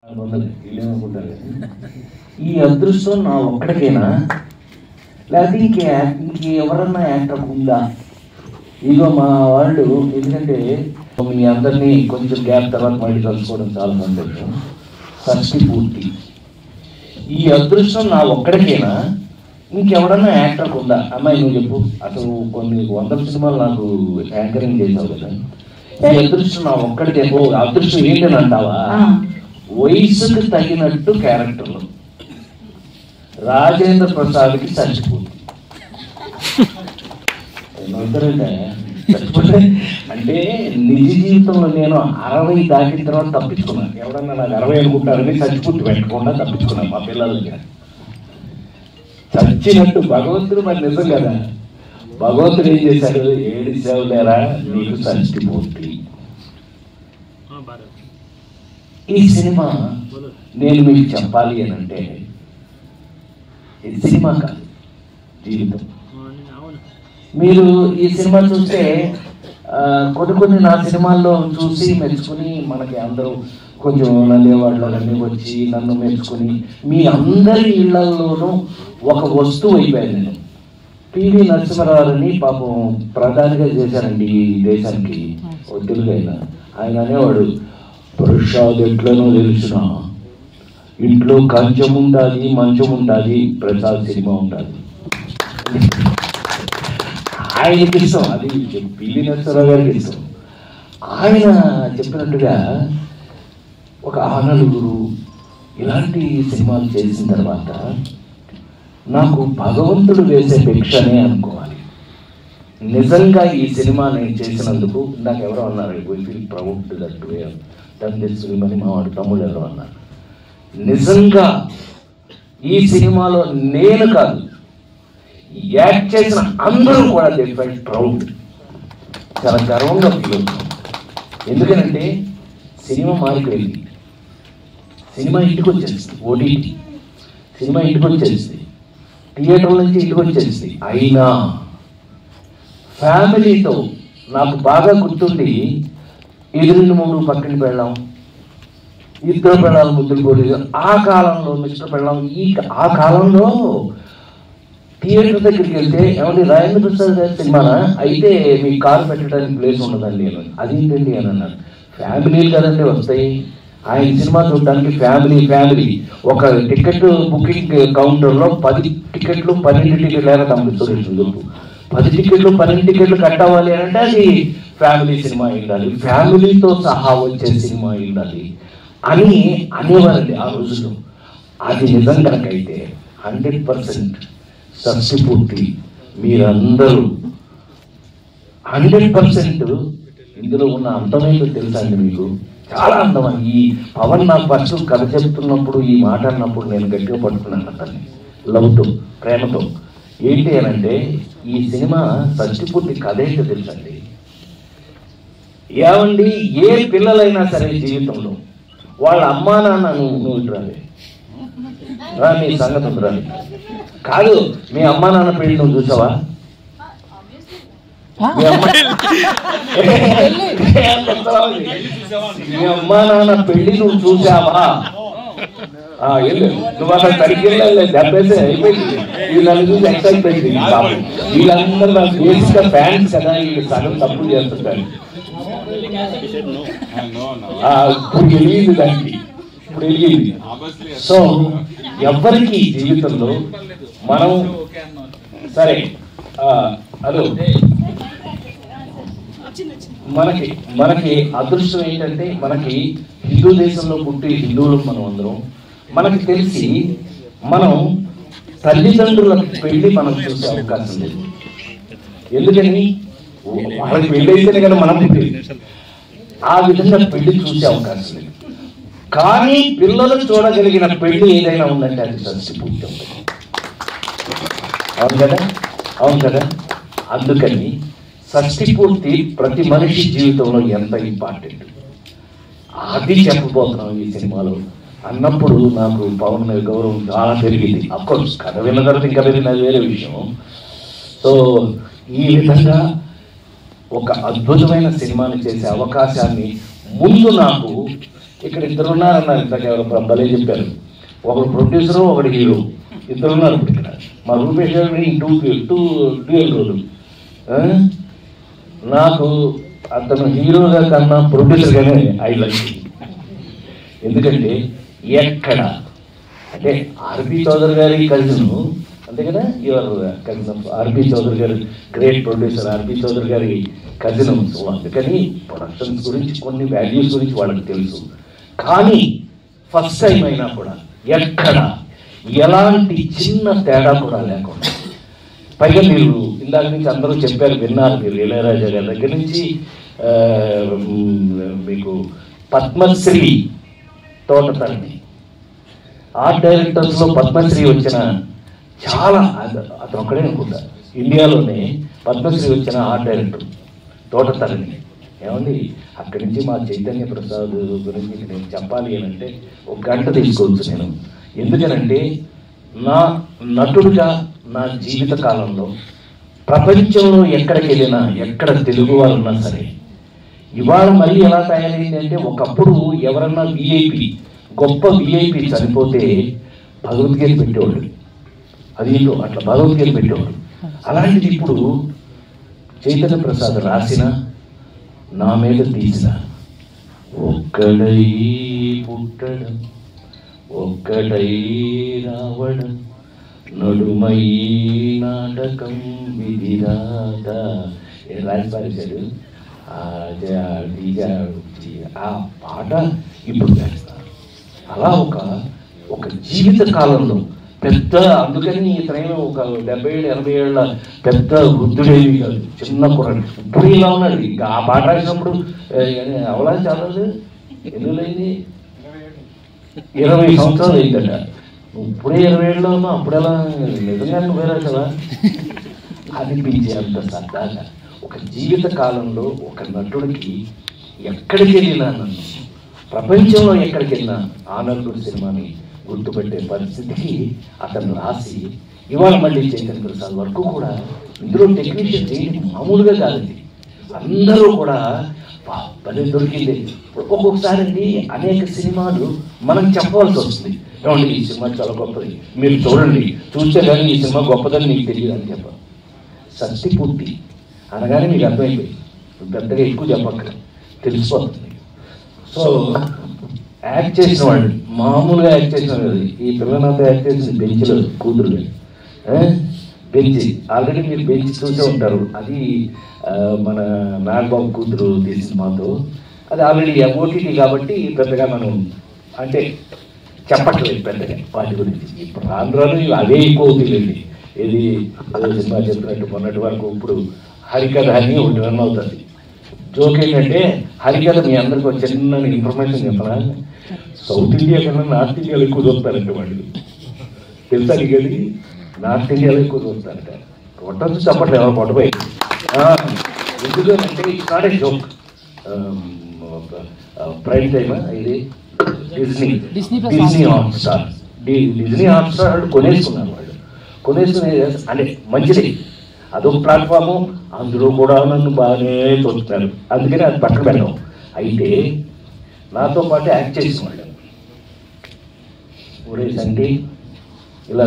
ఈ అదృష్టం నా ఒక్కడికేనా లేకపోతే ఇంకెవరన్నా యాక్టర్ ఉందా? ఇదిగో మా వాళ్ళు, ఎందుకంటే మీ అందరినీ కొంచెం గ్యాప్ తర్వాత మళ్ళీ కలుసుకోవడం చాలా సంతోషం. షష్ఠి పూర్తి. ఈ అదృష్టం నా ఒక్కడికేనా ఇంకెవడన్నా యాక్టర్ ఉందా? అమ్మాయి నువ్వు చెప్పు. అసలు కొన్ని 100 సినిమాలు నాకు యాంకరింగ్ చేసావు కదా, ఈ అదృష్టం నా ఒక్కడికే. అదృష్టం ఏంటని అంటావా? వయసుకు తగినట్టు క్యారెక్టర్లు. రాజేంద్ర ప్రసాద్కి చచ్చిపోతుంది. చచ్చిపోతే అంటే నిజ జీవితంలో నేను 60 దాటిన తర్వాత తప్పించుకున్నాను. ఎవడన్నా నాకు 60 అనుకుంటారని చచ్చిపోతే పెట్టకుండా తప్పించుకున్నాను మా పిల్లలకి. చచ్చినట్టు భగవంతుడు మరి నిజం కదా. భగవంతుడు ఏం చేశాడు? ఏడిచావు లేరా నీకు చచ్చిపోతుంది. ఈ సినిమా నేను మీకు చెప్పాలి అని అంటే ఇది సినిమా కాదు, జీవితం. మీరు ఈ సినిమా చూస్తే కొన్ని నా సినిమాల్లో చూసి మెచ్చుకుని మనకి అందరూ కొంచెం నల్లేవాళ్ళని వచ్చి నన్ను మెచ్చుకుని మీ అందరి ఇళ్లలోనూ ఒక వస్తువు అయిపోయాను నేను. పివి నరసింహారావుని పాపం ప్రధానిగా చేశారండి ఈ దేశానికి. తెలుగు ఆయన అనేవాడు, ప్రసాద్ ఎట్లనో తెలిసిన ఇంట్లో కంచం ఉంటుంది, మంచం ఉంటుంది, ప్రసాద్ సినిమా ఉంటుంది. ఆయనకి ఇష్టం, అది పివి నరసింహారావు గారికి ఇష్టం. ఆయన చెప్పినట్టుగా ఒక 6 ఇలాంటి సినిమాలు చేసిన తర్వాత నాకు భగవంతుడు వేసే భిక్షనే అనుకోవాలి. నిజంగా ఈ సినిమా నేను చేసినందుకు నాకు ఎవరో అన్నారు, I feel proud that way done this film అని మా వాడు తమ్ముళ్ళు ఎవరో అన్నారు. నిజంగా ఈ సినిమాలో నేను కాదు, యాక్ట్ చేసిన అందరూ కూడా దే ఫెల్ట్ ప్రౌడ్. చాలా గర్వంగా ఫీల్ అవుతున్నాం. ఎందుకంటే సినిమా మారిపోయింది. సినిమా ఇంటికి వచ్చేసింది, ఓటీటీ సినిమా ఇంటికి వచ్చేసింది, థియేటర్ల నుంచి ఇంటికి వచ్చేసింది. అయినా ఫ్యామిలీతో నాకు బాగా గుర్తుండి ఎదురుని 3 పక్కన పెళ్ళాం, 2 పెళ్ళాలు ముద్దులు పోలేదు. ఆ కాలంలో మిస్టర్ పెళ్ళాం. ఆ కాలంలో థియేటర్ దగ్గరికి వెళ్తే ఏమంటే రాజేంద్ర ప్రసాద్ గారి సినిమానా అయితే మీకు కారు పెట్టడానికి ప్లేస్ ఉండదండి అని. అదేంటండి అని అన్నాను. ఫ్యామిలీలు కదండి వస్తాయి, ఆయన సినిమా చూడడానికి ఫ్యామిలీ ఒక టికెట్ బుకింగ్ కౌంటర్లో 10 టికెట్లు 12 టికెట్లు అయినా తమ్ముడు చూడండి. 10 టికెట్లు 12 టికెట్లు కట్టవాలి అని అంటే అది ఫ్యామిలీ సినిమా ఉండాలి, ఫ్యామిలీతో సహా వచ్చే సినిమా ఉండాలి అని అనేవారండి ఆ రోజుల్లో. అది నిజం కనుకైతే 100% షష్ఠి పూర్తి. మీరందరూ 100% ఇందులో ఉన్న అందమైందో తెలుసా అండి మీకు? చాలా అందమని. ఈ పవన్ నాకు ఫస్ట్ కథ చెప్తున్నప్పుడు ఈ మాట అన్నప్పుడు నేను గట్టిగా పట్టుకున్నాను అతన్ని, లవ్తో, ప్రేమతో. ఏంటి అని అంటే ఈ సినిమా షష్ఠి పూర్తి కథ ఏంటో తెలుసండి. ఏమండి ఏ పిల్లలైనా సరే జీవితంలో వాళ్ళ అమ్మా నాన్న నువ్వు రాలే రా నీ సంగతి ఉందిరాలి కాదు, మీ అమ్మా నాన్న పెళ్లి నువ్వు చూసావా? మీ అమ్మా నాన్న పెళ్లి నువ్వు చూసావా? నువ్వు అసలు సరిగ్గా 70 అయిపోయింది. వీళ్ళని చూసి ఎక్సైట్ అయింది. వీళ్ళందరూ నాకు బేసిక్గా ఫ్యాన్స్ కదా, వీళ్ళు సగం తప్పులు చేస్తుంటారు. ఇప్పుడు వెలిగింది దానికి, ఇప్పుడు వెలిగింది. సో ఎవరికి జీవితంలో మనం సరే అదో మనకి అదృష్టం ఏంటంటే మనకి హిందూ దేశంలో పుట్టి హిందువులు మనం అందరం. మనకి తెలిసి మనం తల్లిదండ్రుల పెళ్లి మనం చూసే అవకాశం లేదు. ఎందుకని? వాళ్ళకి పెళ్లి అయితేనే కదా మనం పుట్టేది. ఆ విధంగా పెళ్లి చూసే అవకాశం లేదు. కానీ పిల్లలు చూడగలిగిన పెళ్లి ఏదైనా ఉందంటే అది షష్ఠి పూర్తి ఉంటుంది. అవును కదా. అందుకని షష్ఠి పూర్తి ప్రతి మనిషి జీవితంలో ఎంత ఇంపార్టెంట్ అది చెప్పబోతున్నాం ఈ సినిమాలో అన్నప్పుడు నాకు పవన్ మీద గౌరవం చాలా పెరిగింది. అఫ్కోర్స్ కథ విన్న తర్వాత ఇంకా పెరిగినది వేరే విషయం. సో ఈ విధంగా ఒక అద్భుతమైన సినిమాని చేసే అవకాశాన్ని ముందు నాకు ఇక్కడ ఇద్దరు ఉన్నారన్నారు, ఇంతకు ఎవరు భలే చెప్పారు, ఒకడు ప్రొడ్యూసరు ఒకడు హీరో, ఇద్దరు ఉన్నారు ఇప్పుడు ఇక్కడ. మా రూపేష్ గారు టూ డ్యూయల్ రోలు. నాకు అతను హీరోగా కన్నా ప్రొడ్యూసర్గానే ఐ లైక్. ఎందుకంటే ఎక్కడ అంటే ఆర్పి చౌదరి గారి కజిన్, అంతే కదా, యువర్ కజిన్ ఆర్పి చౌదరి గారు, గ్రేట్ ప్రొడ్యూసర్ ఆర్పి చౌదరి గారి కజిన్. సో అందుకని ప్రొడక్షన్స్ గురించి కొన్ని వాల్యూస్ గురించి వాళ్ళకి తెలుసు. కానీ ఫస్ట్ టైం అయినా కూడా ఎక్కడ ఎలాంటి చిన్న తేడా కూడా లేకుండా, పైగా మీరు ఇందాక నుంచి అందరూ చెప్పారు, విన్నారు మీరు, ఇళయరాజా గారి దగ్గర నుంచి మీకు పద్మశ్రీ తోటతల్లి, ఆర్ట్ డైరెక్టర్స్లో పద్మశ్రీ వచ్చిన చాలా, అతను ఒక్కడే అనుకుంటా ఇండియాలోనే పద్మశ్రీ వచ్చిన ఆర్ట్ డైరెక్టర్ తోటతల్లి. ఏమండి, అక్కడి నుంచి మా చైతన్య ప్రసాద్ గురించి నేను చెప్పాలి అని అంటే ఒక గంట తీసుకోవచ్చు నేను. ఎందుకనంటే నా నటుడుగా నా జీవిత కాలంలో ప్రపంచంలో ఎక్కడికి వెళ్ళినా, ఎక్కడ తెలుగు వారు ఉన్నా సరే, ఇవాళ మళ్ళీ ఎలా తయారైంది అంటే, ఒకప్పుడు ఎవరన్నా విఐపి, గొప్ప విఐపి చనిపోతే భగవద్గీత పెట్టేవాడు, అది అట్లా భగవద్గీత పెట్టేవాడు. అలాంటిది ఇప్పుడు చైతన్య ప్రసాద్ రాసిన, నా మీద తీసిన ఒక్కడై పుట్టడం ఒక్కడై రావడం నడుమై నాటకం విధిరాత రాసి పారేశాడు. ఆ పాట ఇప్పుడు వేస్తారు. అలా ఒక జీవిత కాలంలో పెద్ద, అందుకని ఇతనైనా ఒక 70 ఏళ్ళు 80 ఏళ్ళ పెద్ద వృద్ధుడేవి కాదు, చిన్న కుర్రాడు. ఇప్పుడు ఇలా ఉన్నాడు. ఇంకా ఆ పాట రాసినప్పుడు అవలా చాలా ఎందులైంది, 20 సంవత్సరాలు అయిందట. ఇప్పుడే 20 ఏళ్ళలో ఉన్నా, అప్పుడెలా నిజంగా నువ్వేరా కదా అనిపించే అంత సరదాగా ఒక జీవిత కాలంలో ఒక నటుడికి ఎక్కడికి వెళ్ళినా, నన్ను ప్రపంచంలో ఎక్కడికి వెళ్ళినా ఆనందుడు సినిమాని గుర్తుపెట్టే పరిస్థితికి అతను రాసి, ఇవాళ మళ్ళీ చైతన్య ప్రసాద్ వరకు కూడా ఇందులో టెక్నీషియన్స్ ఏంటి మామూలుగా కాదండి, అందరూ కూడా భలే దొరికింది. ఒక్కొక్కసారి అండి అనేక సినిమాలు మనం చెప్పవలసి వస్తుంది, ఏమండి ఈ సినిమా చాలా గొప్పది, మీరు చూడండి, చూస్తే కానీ ఈ సినిమా గొప్పదని మీకు తెలియదు అని చెప్పాలి. సత్యపూర్తి అనగానే మీకు అర్థమైపోయింది, పెద్దగా ఎక్కువ చెప్పక్కర్లేదు, తెలిసిపోతుంది. సో యాక్ట్ చేసిన వాళ్ళు మామూలుగా యాక్ట్ చేసిన కదా, ఈ పిల్లలతో యాక్ట్ చేసిన బెంచ్లో కూతురు బెంచ్, ఆల్రెడీ మీరు బెంచ్ చూసే ఉంటారు. అది మన నాగబాబు కూతురు తీసిన మాతో, అది ఆల్రెడీ ఓటీటీ కాబట్టి పెద్దగా మనం అంటే చెప్పట్లేదు పెద్దగా వాటి గురించి. ఇప్పుడు రాను అవే ఎక్కువ అవుతుంది. ఇది సినిమా చెప్పినట్టు మొన్నటి వరకు ఇప్పుడు హరికథ అని ఒకటి రన్ అవుతుంది. జోక్ ఏంటంటే, హరికథ మీ అందరికీ ఒక చిన్న ఇన్ఫర్మేషన్ చెప్పనా, సౌత్ ఇండియా కన్నా నార్త్ ఇండియాలో ఎక్కువ చూస్తారంటే వాళ్ళు, తెలుసా నీకు? అది నార్త్ ఇండియాలో ఎక్కువ చూస్తారంట. కొట్టచ్చు చెప్పట్లేదు ఎవరు కొట్టపోయి. ఎందుకంటే it's not a joke. Prime time ఇది డిజ్నీ హాట్స్టార్, డిజ్నీ హాట్స్టార్ వాళ్ళు కొనేసుకున్నారు. వాళ్ళు కొనేసుకునే అంటే మంచిది, అదొక ప్లాట్ఫాము, అందులో కూడా నన్ను బాగానే చూస్తున్నారు, అందుకని అది పక్కన పెట్టాం. అయితే నాతో పాటు యాక్ట్ చేసిన వాళ్ళు ఊరేసండి ఇలా